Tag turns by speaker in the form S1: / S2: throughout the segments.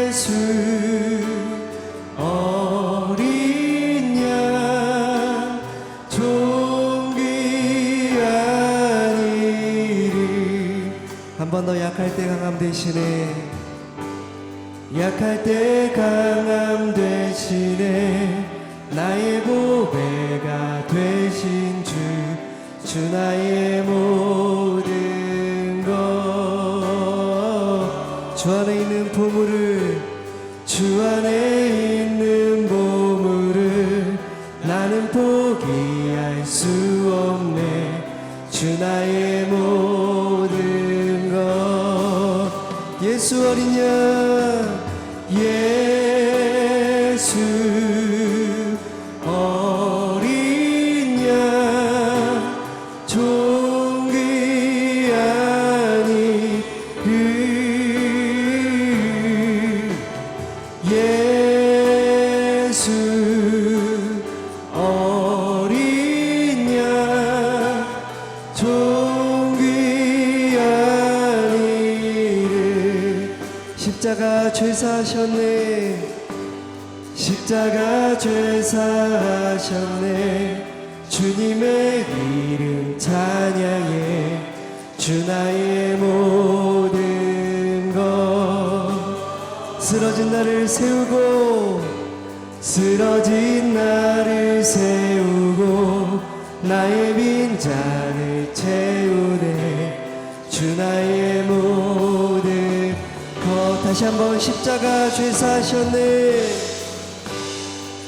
S1: 예수 어린 양 존귀한 이름. 한 번 더 약할 때 강함 대신에, 약할 때 강함 대신에 나의 보배가 되신 주 나의 모든 것. 주 안에 있는 보물을, 주 안에 있는 보물을 나는 포기할 수 없네. 주 나의 모든 것. 예수 어린 양, 예수 어린 양 존귀한 이름. 예수 어린 양 존귀한 이름. 십자가 죄사하셨네. 십자가 죄사하셨네. 주님의 이름 찬양해. 주 나의 모든 것. 쓰러진 나를 세우고, 쓰러진 나를 세우고 나의 빈잔을 채우네. 주 나의 모든 것. 다시 한번 십자가 죄사하셨네.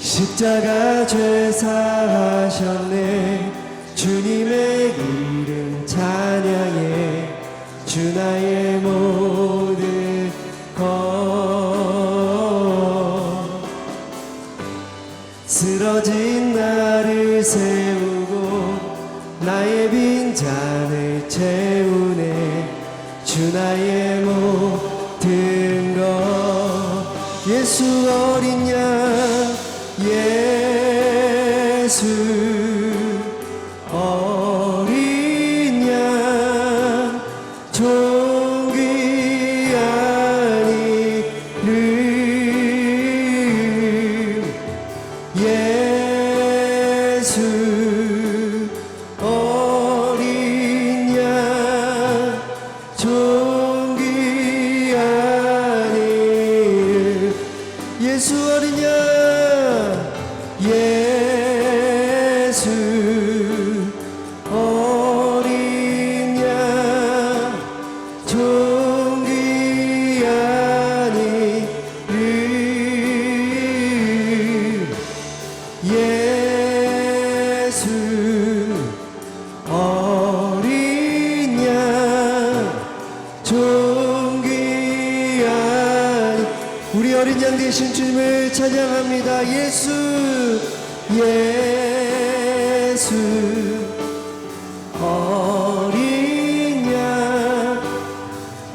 S1: 십자가 죄사하셨네. 주님의 이름 찬양해. 주 나의 모든 것. 쓰러진 나를 세우고 나의 빈잔을 채우네. 주 나의 모든 것. 예수 어린 양, 예수 어린 양 존귀한 이름. 예수 어린 양 존귀한 이름. 예수 어린 양, 예수 어린 양 존귀한 이름. 예수 어린 양 존귀한. 우리 어린 양 되신 주님을 찬양합니다. 예수, 예수 어린 양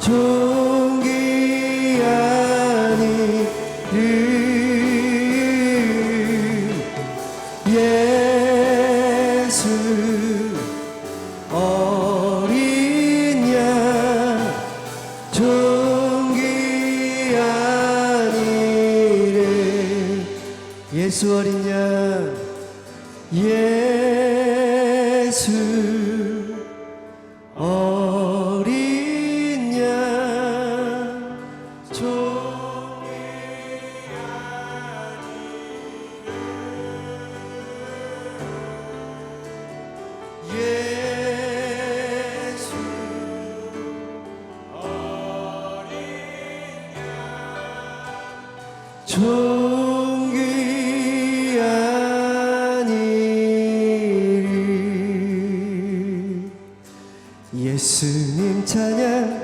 S1: 존귀한 이름. 예수 어린 양 존귀한 이름. 예수 어린 양, 예수 어린 양 존귀한 이름. 예수 어린 양 존귀한 이름. 예수님 찬양,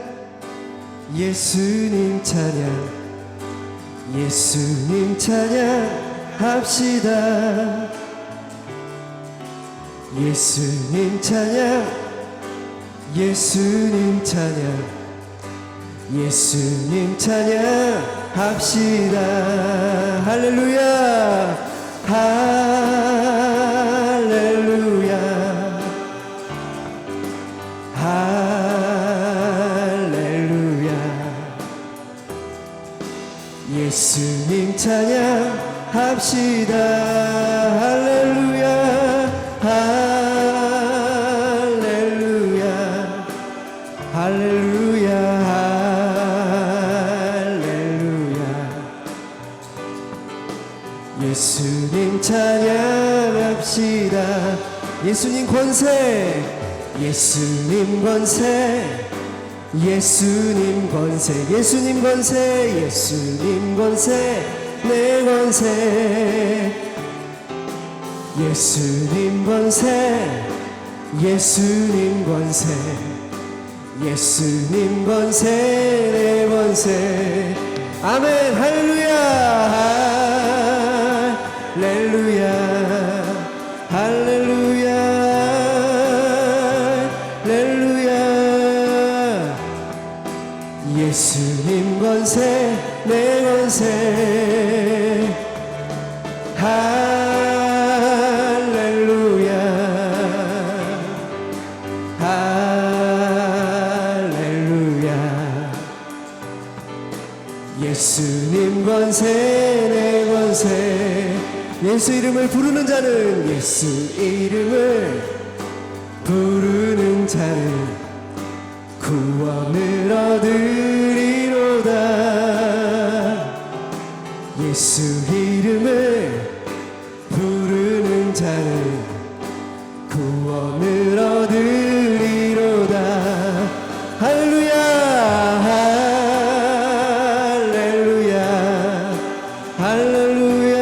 S1: 예수님 찬양, 예수님 찬양합시다. 예수님 찬양, 예수님 찬양, 예수님 찬양합시다. 할렐루야, 할렐루야, 할렐루야. 예수님 찬양합시다. 할렐루야. 할렐루야. 할렐루야. 할렐루야. 예수님 찬양합시다. 예수님 권세, 예수님 권세, 예수님 권세, 예수님 권세, 예수님 권세, 내 권세. 예수님 권세, 예수님 권세, 예수님 권세, 내 권세. 아멘. 할렐루야. 할렐루야. 할렐루야. 할렐루야. 예수님 권세, 내 권세. 할렐루야. 할렐루야. 예수님 권세, 내 권세. 예수 이름을 부르는 자는, 예수 이름을 부르는 자는 구원을 얻으리로다. 예수 이름을 부르는 자는 구원을 얻으리로다. 할렐루야. 할렐루야. 할렐루야.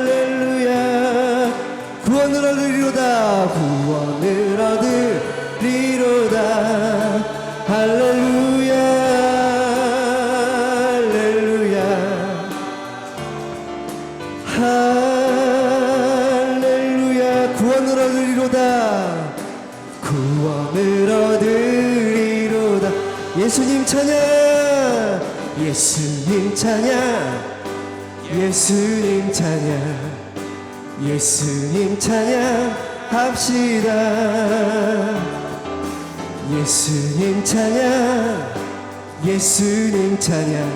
S1: 할렐루야. 구원을 얻으리로다. 구원을 얻으리로다. 할렐루야. 할렐루야. 할렐루야. 구원을 얻으리로다. 구원을 얻으리로다. 예수님 찬양, 예수님 찬양, 예수님 찬양, 예수님 찬양 합시다. 예수님 찬양, 예수님 찬양,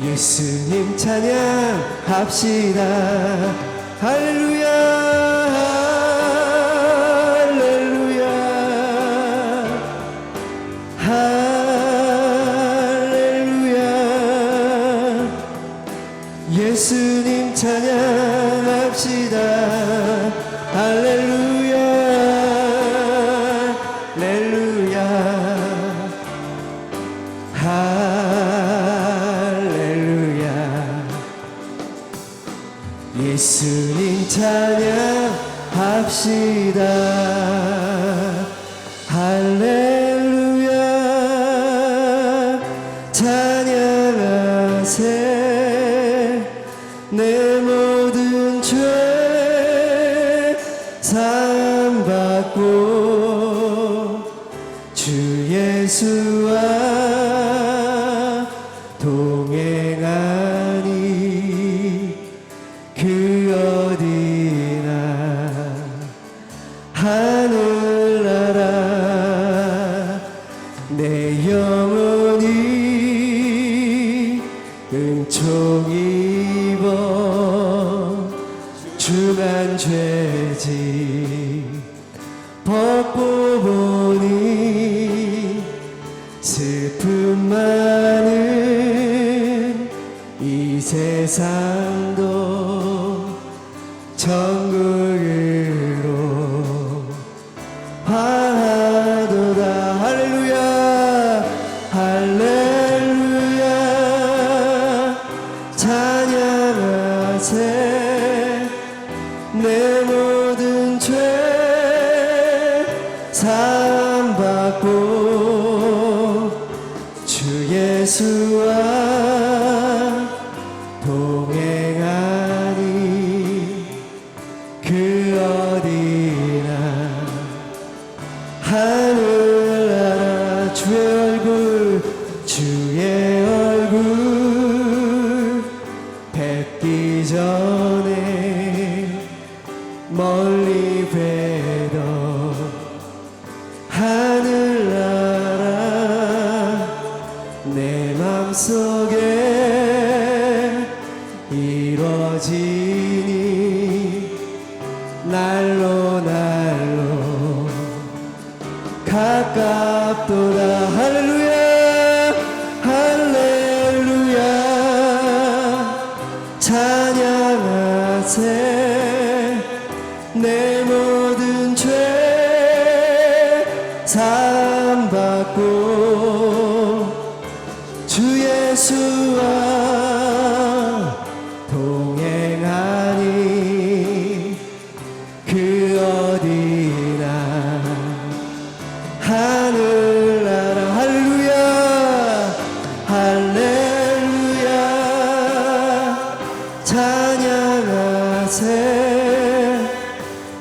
S1: 예수님 찬양 합시다. 할렐루야. 할렐루야. 할렐루야. 예수님 찬양합시다. 할렐루야. 할렐루야. 할렐루야. 예수님 찬양합시다. 할렐루야. 찬양하세. 내 모든 죄 사함받고 주 예수와 동행하니 그 어디나 하늘나라. 내 영혼이 은총 입어 중한 죄지 벗고 보니 슬픔 많은 이 세상도 천국으로 화하도다. 할렐루야. 할렐루야. 찬양하세. 내 모든 죄 사함받고 주 예수와 동행하니 그 어디나 하늘나라. 주의 얼굴, 주의 얼굴 뵙기 전에 멀리 뵈던 날로 가깝도다. 할렐루야 할렐루야 찬양하세. 내 모든 죄 사함받고 주 예수와 동행하니 그 어디나 하늘나라. 할렐루야 할렐루야 찬양하세.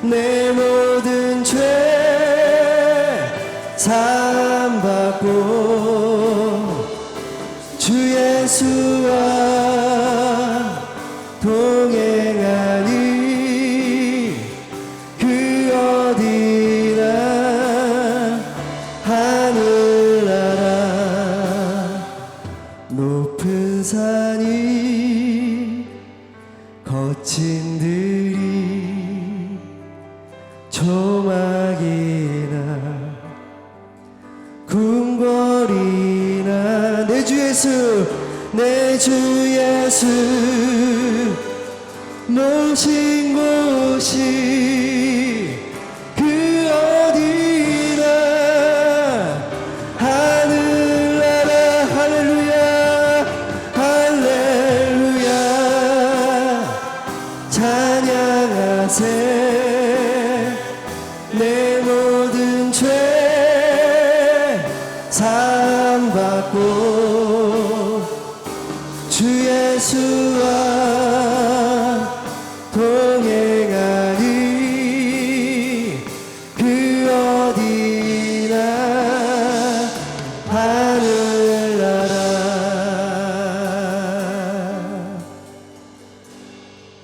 S1: 내 모든 죄 사함받고 주 예수와 동행하니 그 어디나 하늘나라. 높은 산이 거친 들이 조막이나 궁궐이나 내 주 예수 내 주 예수 모신 곳이 그 어디나 하늘나라. 할렐루야 할렐루야 찬양하세. 내 모든 죄 사함받고 주 예수와 동행하니 그 어디나 하늘나라.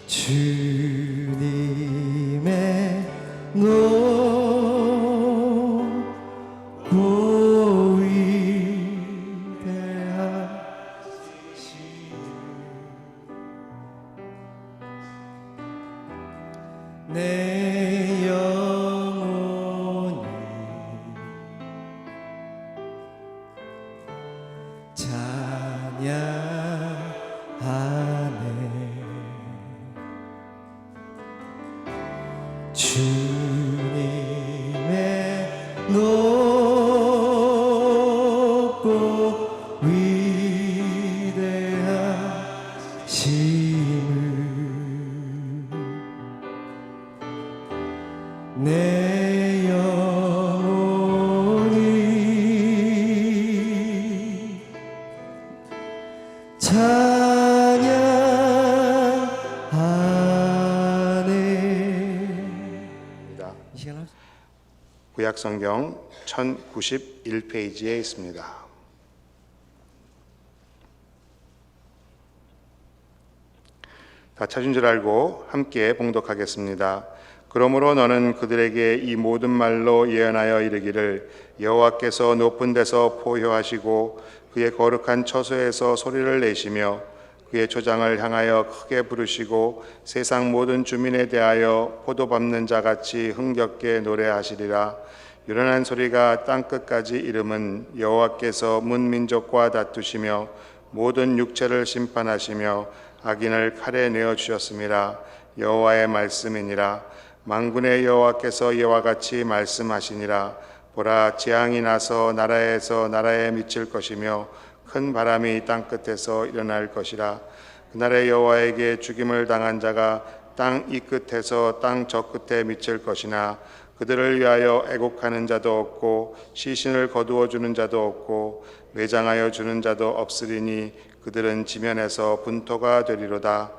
S1: 주님의 높고 위대하시니 내 영혼이 찬양하네. 주님의 높고 위대하심을 내 영혼이 찬양하네.
S2: 구약성경 1091페이지에 있습니다. 다 찾은 줄 알고 함께 봉독하겠습니다. 그러므로 너는 그들에게 이 모든 말로 예언하여 이르기를 여호와께서 높은 데서 포효하시고 그의 거룩한 처소에서 소리를 내시며 그의 초장을 향하여 크게 부르시고 세상 모든 주민에 대하여 포도 밟는 자같이 흥겹게 노래하시리라. 요란한 소리가 땅끝까지 이름은 여호와께서 문민족과 다투시며 모든 육체를 심판하시며 악인을 칼에 내어 주셨음이라. 여호와의 말씀이니라. 만군의 여호와께서 이와 같이 말씀하시니라. 보라, 재앙이 나서 나라에서 나라에 미칠 것이며 큰 바람이 땅끝에서 일어날 것이라. 그날에 여호와에게 죽임을 당한 자가 땅 이 끝에서 땅 저 끝에 미칠 것이나 그들을 위하여 애곡하는 자도 없고 시신을 거두어 주는 자도 없고 매장하여 주는 자도 없으리니 그들은 지면에서 분토가 되리로다.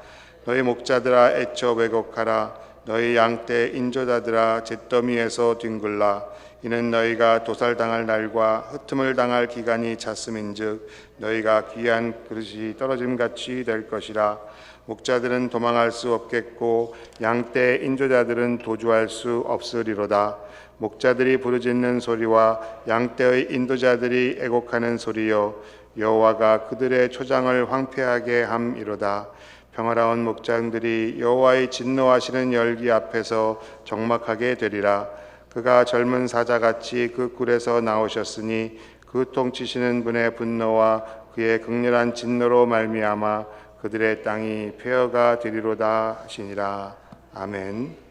S2: 너희 목자들아 애쳐 왜곡하라. 너희 양떼 인조자들아 잿더미에서 뒹굴라. 이는 너희가 도살당할 날과 흩음을 당할 기간이 찼음인즉 너희가 귀한 그릇이 떨어짐같이 될 것이라. 목자들은 도망할 수 없겠고 양떼 인조자들은 도주할 수 없으리로다. 목자들이 부르짖는 소리와 양떼의 인도자들이 애곡하는 소리여 여호와가 그들의 초장을 황폐하게 함이로다. 평화로운 목장들이 여호와의 진노하시는 열기 앞에서 적막하게 되리라. 그가 젊은 사자같이 그 굴에서 나오셨으니 그 통치시는 분의 분노와 그의 극렬한 진노로 말미암아 그들의 땅이 폐허가 되리로다 하시니라. 아멘.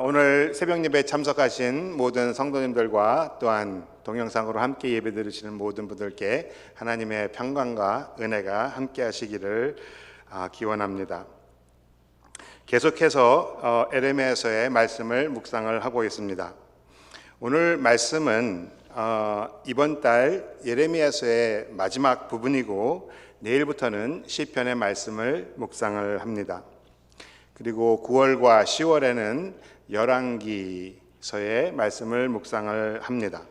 S2: 오늘 새벽 예배에 참석하신 모든 성도님들과 또한 동영상으로 함께 예배 드리시는 모든 분들께 하나님의 평강과 은혜가 함께 하시기를 기원합니다. 계속해서 에레미야서의 말씀을 묵상을 하고 있습니다. 오늘 말씀은 이번 달 예레미야서의 마지막 부분이고 내일부터는 시편의 말씀을 묵상을 합니다. 그리고 9월과 10월에는 열왕기서의 말씀을 묵상을 합니다.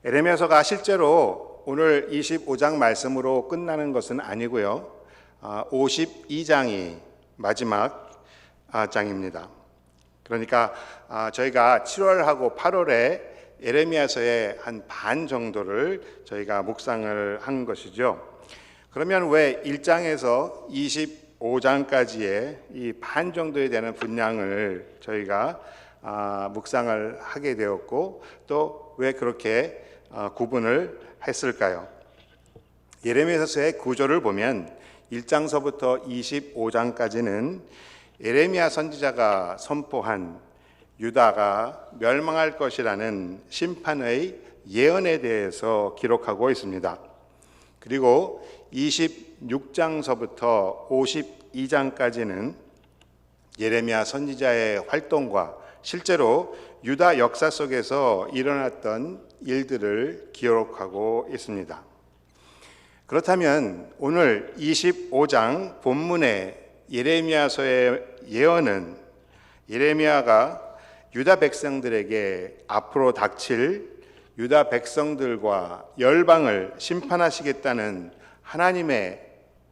S2: 에레미야서가 실제로 오늘 25장 말씀으로 끝나는 것은 아니고요. 52장이 마지막 장입니다. 그러니까 저희가 7월하고 8월에 에레미야서의 한 반 정도를 저희가 묵상을 한 것이죠. 그러면 왜 1장에서 25장까지의 이 반 정도에 되는 분량을 저희가 묵상을 하게 되었고 또 왜 그렇게 구분을 했을까요? 예레미야서의 구조를 보면 1장서부터 25장까지는 예레미야 선지자가 선포한 유다가 멸망할 것이라는 심판의 예언에 대해서 기록하고 있습니다. 그리고 26장서부터 52장까지는 예레미야 선지자의 활동과 실제로 유다 역사 속에서 일어났던 일들을 기록하고 있습니다. 그렇다면 오늘 25장 본문의 예레미야서의 예언은 예레미야가 유다 백성들에게 앞으로 닥칠 유다 백성들과 열방을 심판하시겠다는 하나님의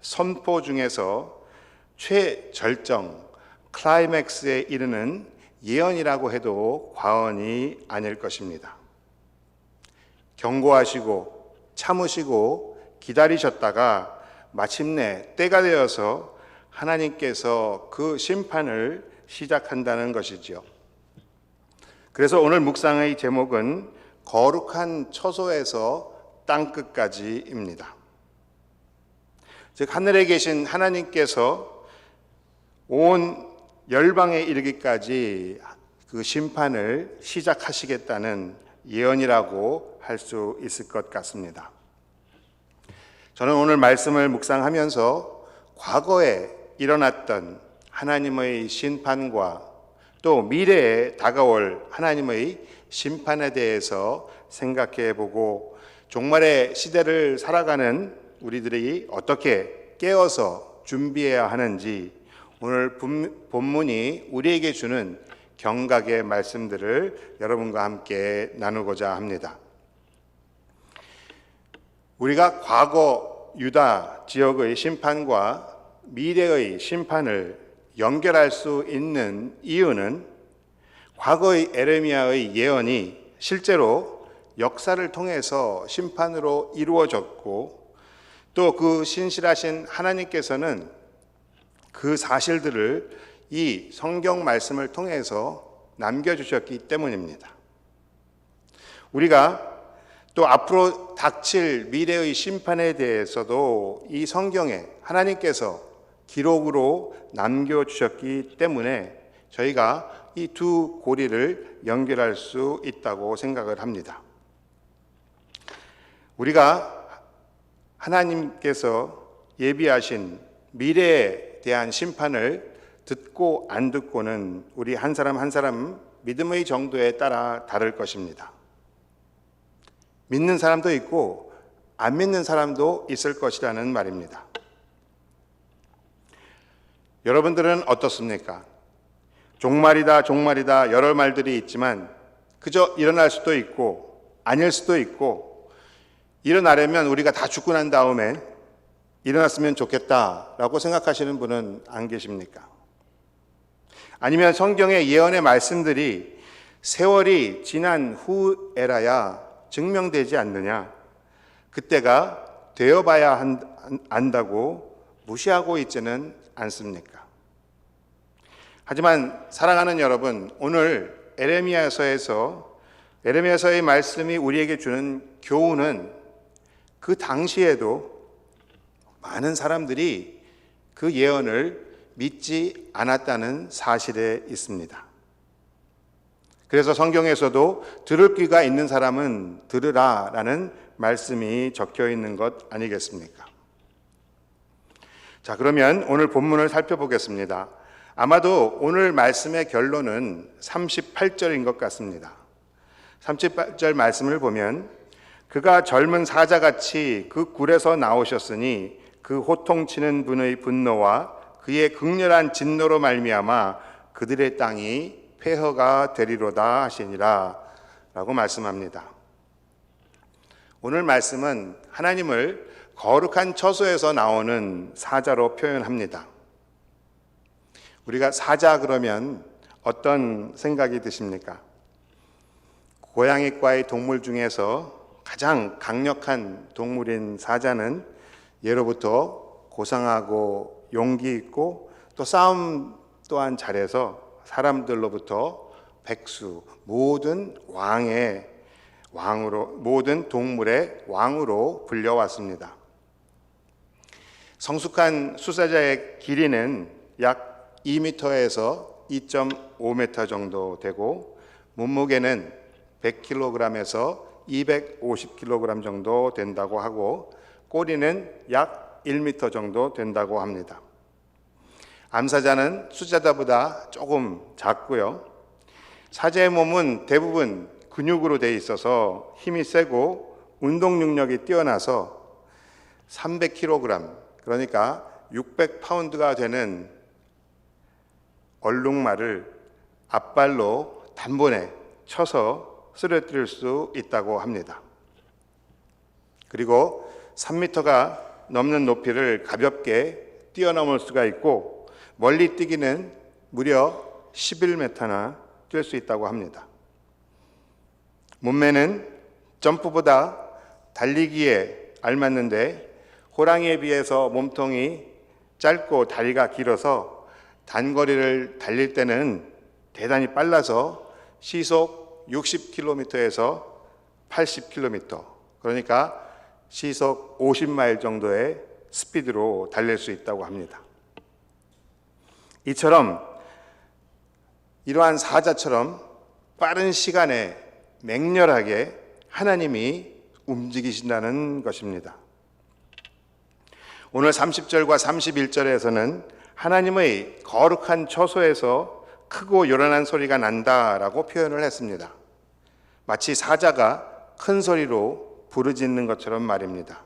S2: 선포 중에서 최절정, 클라이맥스에 이르는 예언이라고 해도 과언이 아닐 것입니다. 경고하시고 참으시고 기다리셨다가 마침내 때가 되어서 하나님께서 그 심판을 시작한다는 것이지요. 그래서 오늘 묵상의 제목은 거룩한 처소에서 땅끝까지입니다. 즉 하늘에 계신 하나님께서 온 열방에 이르기까지 그 심판을 시작하시겠다는 예언이라고 할 수 있을 것 같습니다. 저는 오늘 말씀을 묵상하면서 과거에 일어났던 하나님의 심판과 또 미래에 다가올 하나님의 심판에 대해서 생각해 보고 종말의 시대를 살아가는 우리들이 어떻게 깨어서 준비해야 하는지 오늘 본문이 우리에게 주는 경각의 말씀들을 여러분과 함께 나누고자 합니다. 우리가 과거 유다 지역의 심판과 미래의 심판을 연결할 수 있는 이유는 과거의 에레미야의 예언이 실제로 역사를 통해서 심판으로 이루어졌고 또 그 신실하신 하나님께서는 그 사실들을 이 성경 말씀을 통해서 남겨주셨기 때문입니다. 우리가 또 앞으로 닥칠 미래의 심판에 대해서도 이 성경에 하나님께서 기록으로 남겨주셨기 때문에 저희가 이 두 고리를 연결할 수 있다고 생각을 합니다. 우리가 하나님께서 예비하신 미래에 대한 심판을 듣고 안 듣고는 우리 한 사람 한 사람 믿음의 정도에 따라 다를 것입니다. 믿는 사람도 있고 안 믿는 사람도 있을 것이라는 말입니다. 여러분들은 어떻습니까? 종말이다, 종말이다 여러 말들이 있지만 그저 일어날 수도 있고 아닐 수도 있고 일어나려면 우리가 다 죽고 난 다음에 일어났으면 좋겠다라고 생각하시는 분은 안 계십니까? 아니면 성경의 예언의 말씀들이 세월이 지난 후에라야 증명되지 않느냐? 그때가 되어봐야 안다고 무시하고 있지는 않습니까? 하지만 사랑하는 여러분, 오늘 에레미야서의 말씀이 우리에게 주는 교훈은 그 당시에도 많은 사람들이 그 예언을 믿지 않았다는 사실에 있습니다. 그래서 성경에서도 들을 귀가 있는 사람은 들으라라는 말씀이 적혀 있는 것 아니겠습니까? 자, 그러면 오늘 본문을 살펴보겠습니다. 아마도 오늘 말씀의 결론은 38절인 것 같습니다. 38절 말씀을 보면 그가 젊은 사자같이 그 굴에서 나오셨으니 그 호통치는 분의 분노와 그의 극렬한 진노로 말미암아 그들의 땅이 폐허가 되리로다 하시니라 라고 말씀합니다. 오늘 말씀은 하나님을 거룩한 처소에서 나오는 사자로 표현합니다. 우리가 사자 그러면 어떤 생각이 드십니까? 고양이과의 동물 중에서 가장 강력한 동물인 사자는 예로부터 고상하고 용기 있고 또 싸움 또한 잘해서 사람들로부터 백수, 모든 동물의 왕으로 불려왔습니다. 성숙한 수사자의 길이는 약 2m에서 2.5m 정도 되고 몸무게는 100kg에서 250kg 정도 된다고 하고 꼬리는 약 1m 정도 된다고 합니다. 암사자는 수사자보다 조금 작고요. 사자의 몸은 대부분 근육으로 되어 있어서 힘이 세고 운동 능력이 뛰어나서 300kg, 그러니까 600파운드가 되는 얼룩말을 앞발로 단번에 쳐서 쓰러뜨릴 수 있다고 합니다. 그리고 3m가 넘는 높이를 가볍게 뛰어넘을 수가 있고 멀리 뛰기는 무려 11m나 뛸 수 있다고 합니다. 몸매는 점프보다 달리기에 알맞는데 호랑이에 비해서 몸통이 짧고 다리가 길어서 단거리를 달릴 때는 대단히 빨라서 시속 60km에서 80km, 그러니까 시속 50마일 정도의 스피드로 달릴 수 있다고 합니다. 이처럼 이러한 사자처럼 빠른 시간에 맹렬하게 하나님이 움직이신다는 것입니다. 오늘 30절과 31절에서는 하나님의 거룩한 처소에서 크고 요란한 소리가 난다라고 표현을 했습니다. 마치 사자가 큰 소리로 부르짖는 것처럼 말입니다.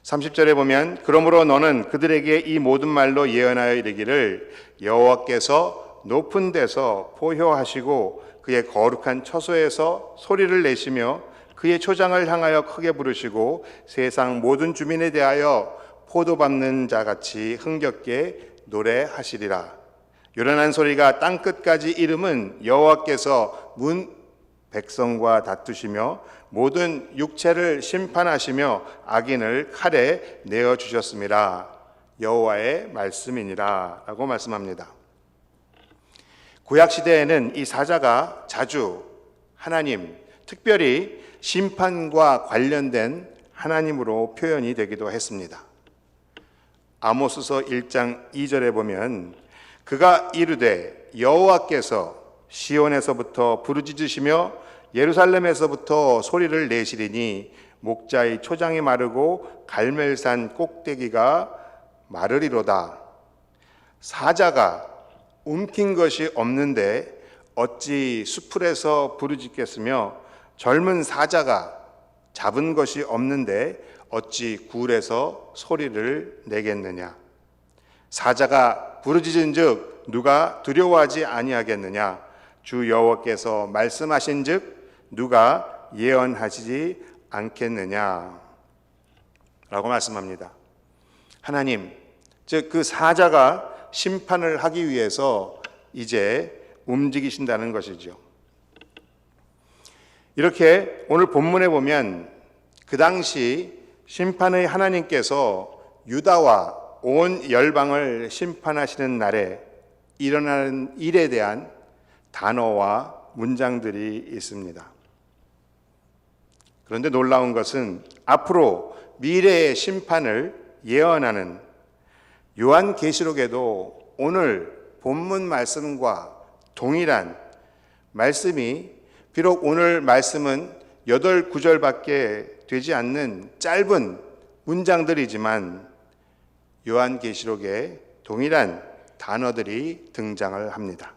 S2: 30절에 보면 그러므로 너는 그들에게 이 모든 말로 예언하여 이르기를 여호와께서 높은 데서 포효하시고 그의 거룩한 처소에서 소리를 내시며 그의 초장을 향하여 크게 부르시고 세상 모든 주민에 대하여 포도 밟는 자같이 흥겹게 노래하시리라. 요란한 소리가 땅 끝까지 이름은 여호와께서 문 백성과 다투시며 모든 육체를 심판하시며 악인을 칼에 내어 주셨음이라. 여호와의 말씀이니라 라고 말씀합니다. 구약 시대에는 이 사자가 자주 하나님, 특별히 심판과 관련된 하나님으로 표현이 되기도 했습니다. 아모스서 1장 2절에 보면 그가 이르되 여호와께서 시온에서부터 부르짖으시며 예루살렘에서부터 소리를 내시리니 목자의 초장이 마르고 갈멜산 꼭대기가 마르리로다. 사자가 움킨 것이 없는데 어찌 수풀에서 부르짖겠으며 젊은 사자가 잡은 것이 없는데 어찌 굴에서 소리를 내겠느냐. 사자가 부르짖은즉 누가 두려워하지 아니하겠느냐. 주 여호와께서 말씀하신즉 누가 예언하시지 않겠느냐 라고 말씀합니다. 하나님, 즉 그 사자가 심판을 하기 위해서 이제 움직이신다는 것이죠. 이렇게 오늘 본문에 보면 그 당시 심판의 하나님께서 유다와 온 열방을 심판하시는 날에 일어나는 일에 대한 단어와 문장들이 있습니다. 그런데 놀라운 것은 앞으로 미래의 심판을 예언하는 요한계시록에도 오늘 본문 말씀과 동일한 말씀이, 비록 오늘 말씀은 8구절밖에 되지 않는 짧은 문장들이지만 요한계시록에 동일한 단어들이 등장을 합니다.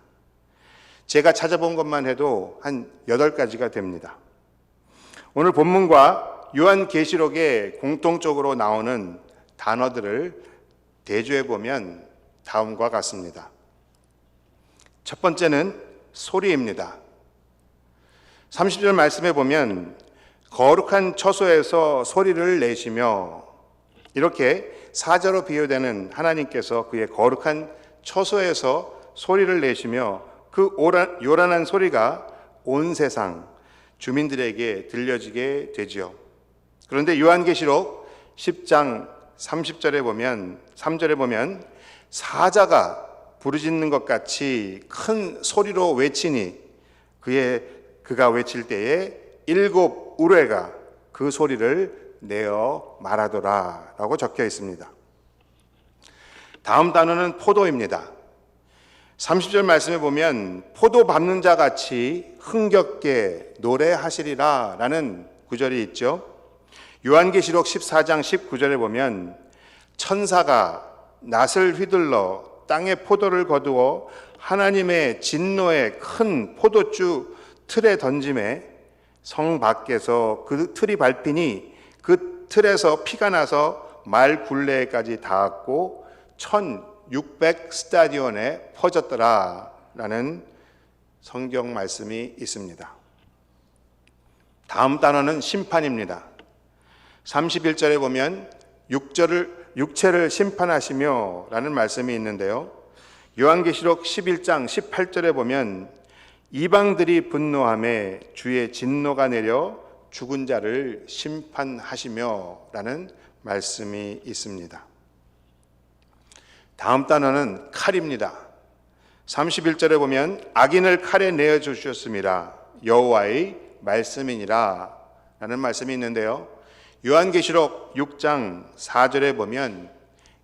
S2: 제가 찾아본 것만 해도 한 8가지가 됩니다. 오늘 본문과 요한계시록에 공통적으로 나오는 단어들을 대조해 보면 다음과 같습니다. 첫 번째는 소리입니다. 30절 말씀해 보면 거룩한 처소에서 소리를 내시며, 이렇게 사자로 비유되는 하나님께서 그의 거룩한 처소에서 소리를 내시며 그 요란한 소리가 온 세상 주민들에게 들려지게 되지요. 그런데 요한계시록 10장 30절에 보면 3절에 보면 사자가 부르짖는 것 같이 큰 소리로 외치니 그가 외칠 때에 7 우레가 그 소리를 내어 말하더라 라고 적혀 있습니다. 다음 단어는 포도입니다. 30절 말씀에 보면 포도 밟는 자 같이 흥겹게 노래하시리라 라는 구절이 있죠. 요한계시록 14장 19절에 보면 천사가 낫을 휘둘러 땅에 포도를 거두어 하나님의 진노의 큰 포도주 틀에 던짐에 성 밖에서 그 틀이 밟히니 그 틀에서 피가 나서 말 굴레까지 닿았고 1600 스타디온에 퍼졌더라 라는 성경 말씀이 있습니다. 다음 단어는 심판입니다. 31절에 보면 육체를 심판하시며 라는 말씀이 있는데요. 요한계시록 11장 18절에 보면 이방들이 분노하며 주의 진노가 내려 죽은 자를 심판하시며 라는 말씀이 있습니다. 다음 단어는 칼입니다. 31절에 보면 악인을 칼에 내어 주셨습니다. 여호와의 말씀이니라 라는 말씀이 있는데요. 요한계시록 6장 4절에 보면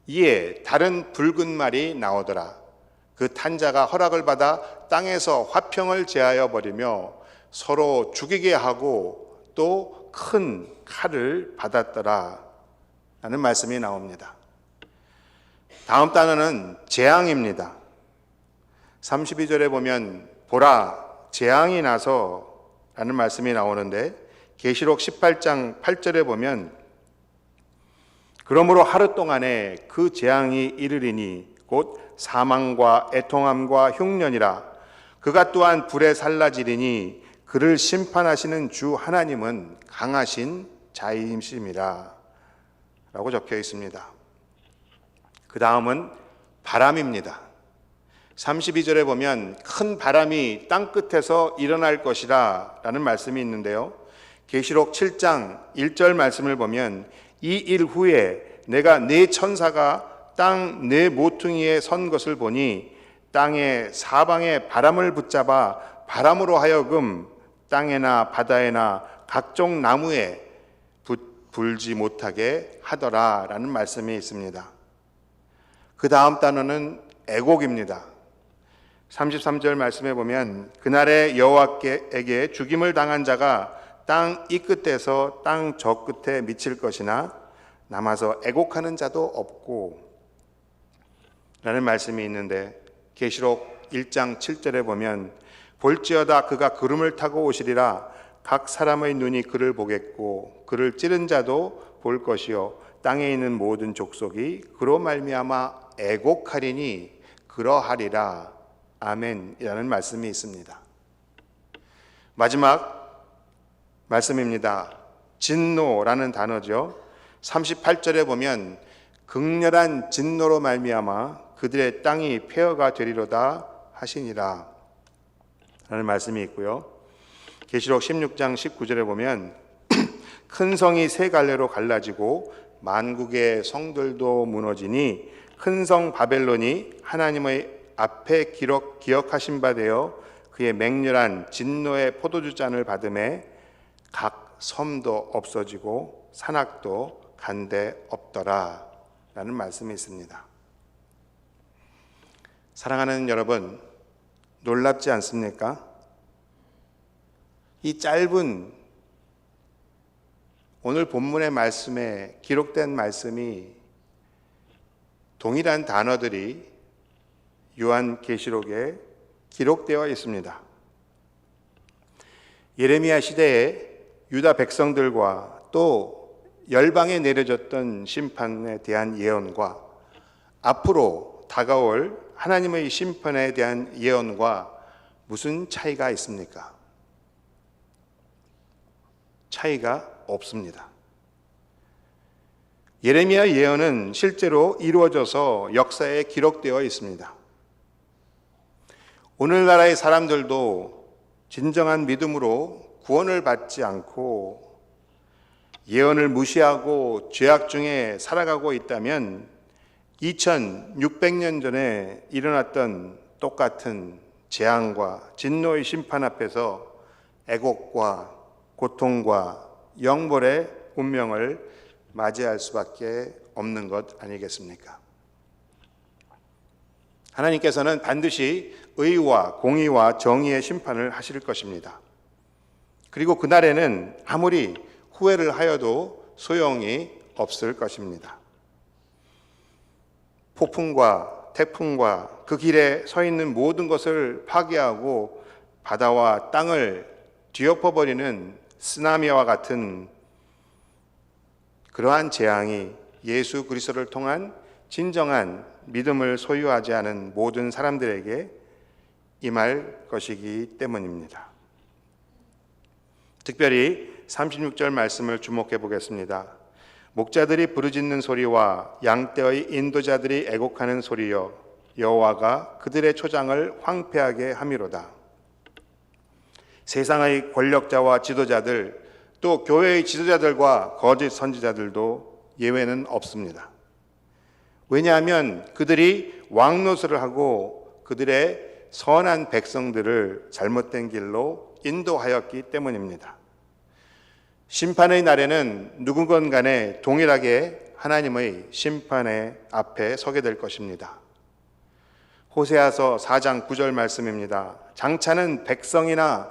S2: 이에 다른 붉은 말이 나오더라. 그 탄 자가 허락을 받아 땅에서 화평을 제하여 버리며 서로 죽이게 하고 또 큰 칼을 받았더라 라는 말씀이 나옵니다. 다음 단어는 재앙입니다. 32절에 보면 보라 재앙이 나서 라는 말씀이 나오는데 계시록 18장 8절에 보면 그러므로 하루 동안에 그 재앙이 이르리니 곧 사망과 애통함과 흉년이라. 그가 또한 불에 살라지리니 그를 심판하시는 주 하나님은 강하신 자이심이라 라고 적혀 있습니다. 그 다음은 바람입니다. 32절에 보면 큰 바람이 땅끝에서 일어날 것이라 라는 말씀이 있는데요. 계시록 7장 1절 말씀을 보면 이 일 후에 내가 네 천사가 땅 네 모퉁이에 선 것을 보니 땅의 사방에 바람을 붙잡아 바람으로 하여금 땅에나 바다에나 각종 나무에 불지 못하게 하더라 라는 말씀이 있습니다. 그 다음 단어는 애곡입니다. 33절 말씀에 보면 그날에 여호와께 죽임을 당한 자가 땅 이 끝에서 땅 저 끝에 미칠 것이나 남아서 애곡하는 자도 없고 라는 말씀이 있는데 계시록 1장 7절에 보면 볼지어다 그가 구름을 타고 오시리라. 각 사람의 눈이 그를 보겠고 그를 찌른 자도 볼 것이요 땅에 있는 모든 족속이 그로 말미암아 애곡하리니 그러하리라. 아멘이라는 말씀이 있습니다. 마지막 말씀입니다. 진노라는 단어죠. 38절에 보면 극렬한 진노로 말미암아 그들의 땅이 폐허가 되리로다 하시니라 라는 말씀이 있고요. 계시록 16장 19절에 보면 큰 성이 세 갈래로 갈라지고 만국의 성들도 무너지니 큰 성 바벨론이 하나님의 앞에 기억하신 바 되어 그의 맹렬한 진노의 포도주 잔을 받음에 각 섬도 없어지고 산악도 간데 없더라 라는 말씀이 있습니다. 사랑하는 여러분, 놀랍지 않습니까? 이 짧은 오늘 본문의 말씀에 기록된 말씀이 동일한 단어들이 요한계시록에 기록되어 있습니다. 예레미야 시대에 유다 백성들과 또 열방에 내려졌던 심판에 대한 예언과 앞으로 다가올 하나님의 심판에 대한 예언과 무슨 차이가 있습니까? 차이가 없습니다. 예레미야 예언은 실제로 이루어져서 역사에 기록되어 있습니다. 오늘나라의 사람들도 진정한 믿음으로 구원을 받지 않고 예언을 무시하고 죄악 중에 살아가고 있다면 2600년 전에 일어났던 똑같은 재앙과 진노의 심판 앞에서 애곡과 고통과 영벌의 운명을 맞이할 수밖에 없는 것 아니겠습니까? 하나님께서는 반드시 의와 공의와 정의의 심판을 하실 것입니다. 그리고 그날에는 아무리 후회를 하여도 소용이 없을 것입니다. 폭풍과 태풍과 그 길에 서 있는 모든 것을 파괴하고 바다와 땅을 뒤엎어버리는 쓰나미와 같은 그러한 재앙이 예수 그리스도를 통한 진정한 믿음을 소유하지 않은 모든 사람들에게 임할 것이기 때문입니다. 특별히 36절 말씀을 주목해 보겠습니다. 목자들이 부르짖는 소리와 양떼의 인도자들이 애곡하는 소리여 여호와가 그들의 초장을 황폐하게 함이로다. 세상의 권력자와 지도자들 또 교회의 지도자들과 거짓 선지자들도 예외는 없습니다. 왜냐하면 그들이 왕노릇을 하고 그들의 선한 백성들을 잘못된 길로 인도하였기 때문입니다. 심판의 날에는 누구건 간에 동일하게 하나님의 심판의 앞에 서게 될 것입니다. 호세아서 4장 9절 말씀입니다. 장차는 백성이나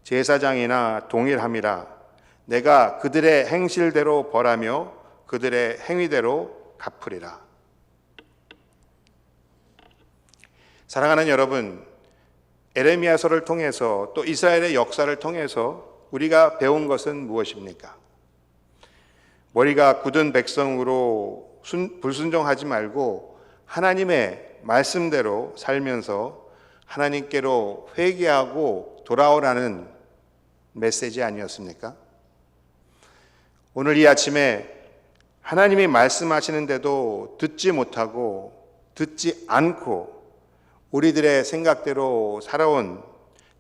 S2: 제사장이나 동일함이라. 내가 그들의 행실대로 벌하며 그들의 행위대로 갚으리라. 사랑하는 여러분, 에레미야서를 통해서 또 이스라엘의 역사를 통해서 우리가 배운 것은 무엇입니까? 머리가 굳은 백성으로 불순종하지 말고 하나님의 말씀대로 살면서 하나님께로 회개하고 돌아오라는 메시지 아니었습니까? 오늘 이 아침에 하나님이 말씀하시는데도 듣지 못하고 듣지 않고 우리들의 생각대로 살아온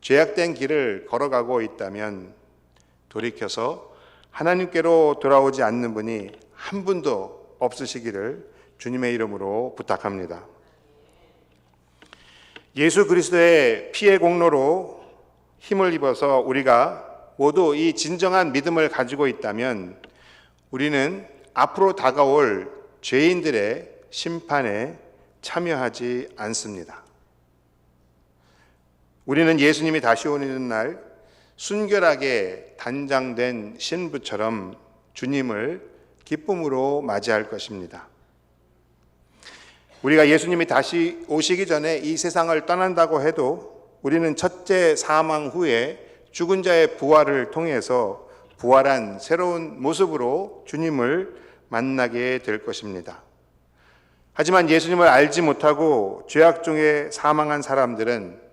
S2: 죄악된 길을 걸어가고 있다면 돌이켜서 하나님께로 돌아오지 않는 분이 한 분도 없으시기를 주님의 이름으로 부탁합니다. 예수 그리스도의 피의 공로로 힘을 입어서 우리가 모두 이 진정한 믿음을 가지고 있다면 우리는 앞으로 다가올 죄인들의 심판에 참여하지 않습니다. 우리는 예수님이 다시 오는 날 순결하게 단장된 신부처럼 주님을 기쁨으로 맞이할 것입니다. 우리가 예수님이 다시 오시기 전에 이 세상을 떠난다고 해도 우리는 첫째 사망 후에 죽은 자의 부활을 통해서 부활한 새로운 모습으로 주님을 만나게 될 것입니다. 하지만 예수님을 알지 못하고 죄악 중에 사망한 사람들은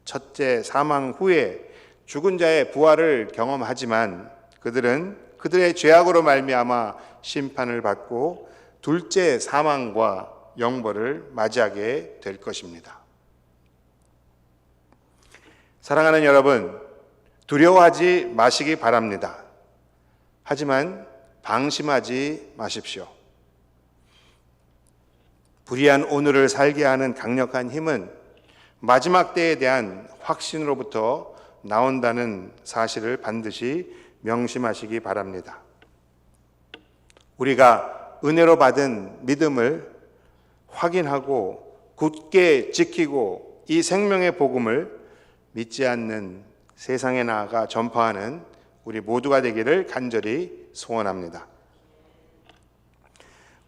S2: 첫째 사망 후에 죽은 자의 부활을 경험하지만 그들은 그들의 죄악으로 말미암아 심판을 받고 둘째 사망과 영벌을 맞이하게 될 것입니다. 사랑하는 여러분, 두려워하지 마시기 바랍니다. 하지만 방심하지 마십시오. 불의한 오늘을 살게 하는 강력한 힘은 마지막 때에 대한 확신으로부터 나온다는 사실을 반드시 명심하시기 바랍니다. 우리가 은혜로 받은 믿음을 확인하고 굳게 지키고 이 생명의 복음을 믿지 않는 세상에 나아가 전파하는 우리 모두가 되기를 간절히 소원합니다.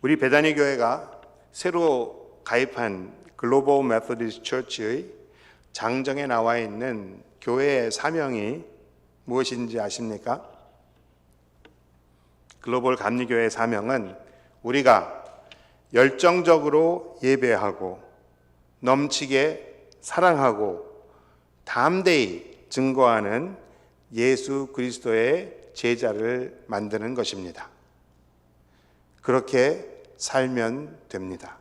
S2: 우리 베다니 교회가 새로 가입한 글로벌 메소디스트 처치의 장정에 나와 있는 교회의 사명이 무엇인지 아십니까? 글로벌 감리교회의 사명은 우리가 열정적으로 예배하고 넘치게 사랑하고 담대히 증거하는 예수 그리스도의 제자를 만드는 것입니다. 그렇게 살면 됩니다.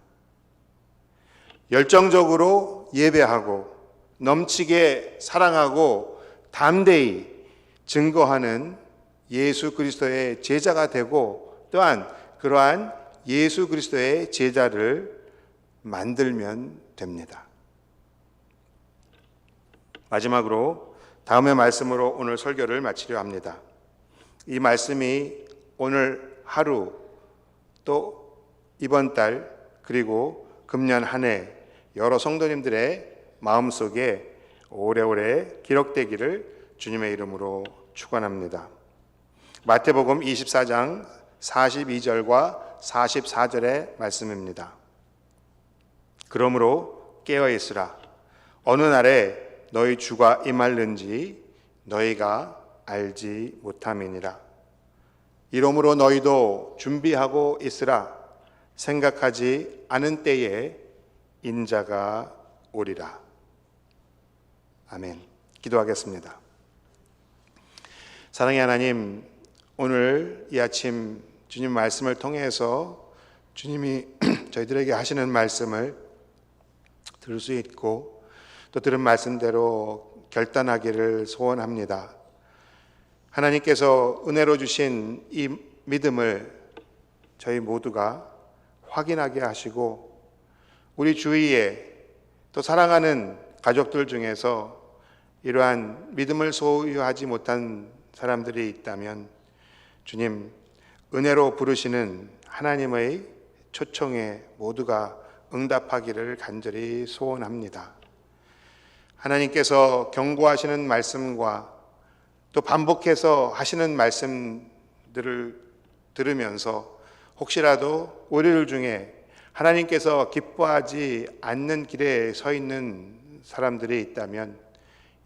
S2: 열정적으로 예배하고 넘치게 사랑하고 담대히 증거하는 예수 그리스도의 제자가 되고 또한 그러한 예수 그리스도의 제자를 만들면 됩니다. 마지막으로 다음의 말씀으로 오늘 설교를 마치려 합니다. 이 말씀이 오늘 하루 또 이번 달 그리고 금년 한 해 여러 성도님들의 마음속에 오래오래 기록되기를 주님의 이름으로 축원합니다. 마태복음 24장 42절과 44절의 말씀입니다. 그러므로 깨어 있으라. 어느 날에 너희 주가 임할는지 너희가 알지 못함이니라. 이러므로 너희도 준비하고 있으라. 생각하지 않은 때에 인자가 오리라. 아멘. 기도하겠습니다. 사랑의 하나님, 오늘 이 아침 주님 말씀을 통해서 주님이 저희들에게 하시는 말씀을 들을 수 있고 또 들은 말씀대로 결단하기를 소원합니다. 하나님께서 은혜로 주신 이 믿음을 저희 모두가 확인하게 하시고 우리 주위에 또 사랑하는 가족들 중에서 이러한 믿음을 소유하지 못한 사람들이 있다면 주님 은혜로 부르시는 하나님의 초청에 모두가 응답하기를 간절히 소원합니다. 하나님께서 경고하시는 말씀과 또 반복해서 하시는 말씀들을 들으면서 혹시라도 우리들 중에 하나님께서 기뻐하지 않는 길에 서 있는 사람들이 있다면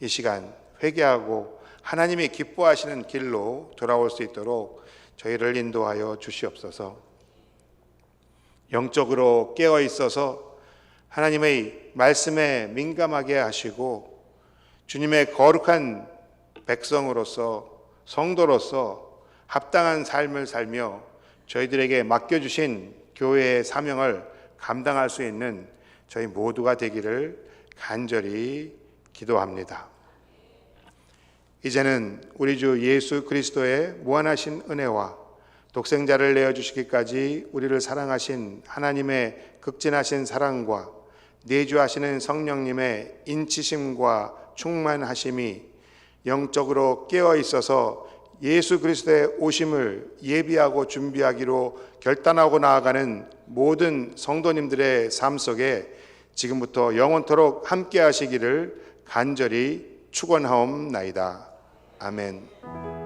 S2: 이 시간 회개하고 하나님이 기뻐하시는 길로 돌아올 수 있도록 저희를 인도하여 주시옵소서. 영적으로 깨어 있어서 하나님의 말씀에 민감하게 하시고 주님의 거룩한 백성으로서 성도로서 합당한 삶을 살며 저희들에게 맡겨주신 교회의 사명을 감당할 수 있는 저희 모두가 되기를 간절히 기도합니다. 이제는 우리 주 예수 그리스도의 무한하신 은혜와 독생자를 내어주시기까지 우리를 사랑하신 하나님의 극진하신 사랑과 내주하시는 성령님의 인치심과 충만하심이 영적으로 깨어 있어서 예수 그리스도의 오심을 예비하고 준비하기로 결단하고 나아가는 모든 성도님들의 삶 속에 지금부터 영원토록 함께 하시기를 간절히 축원하옵나이다. 아멘.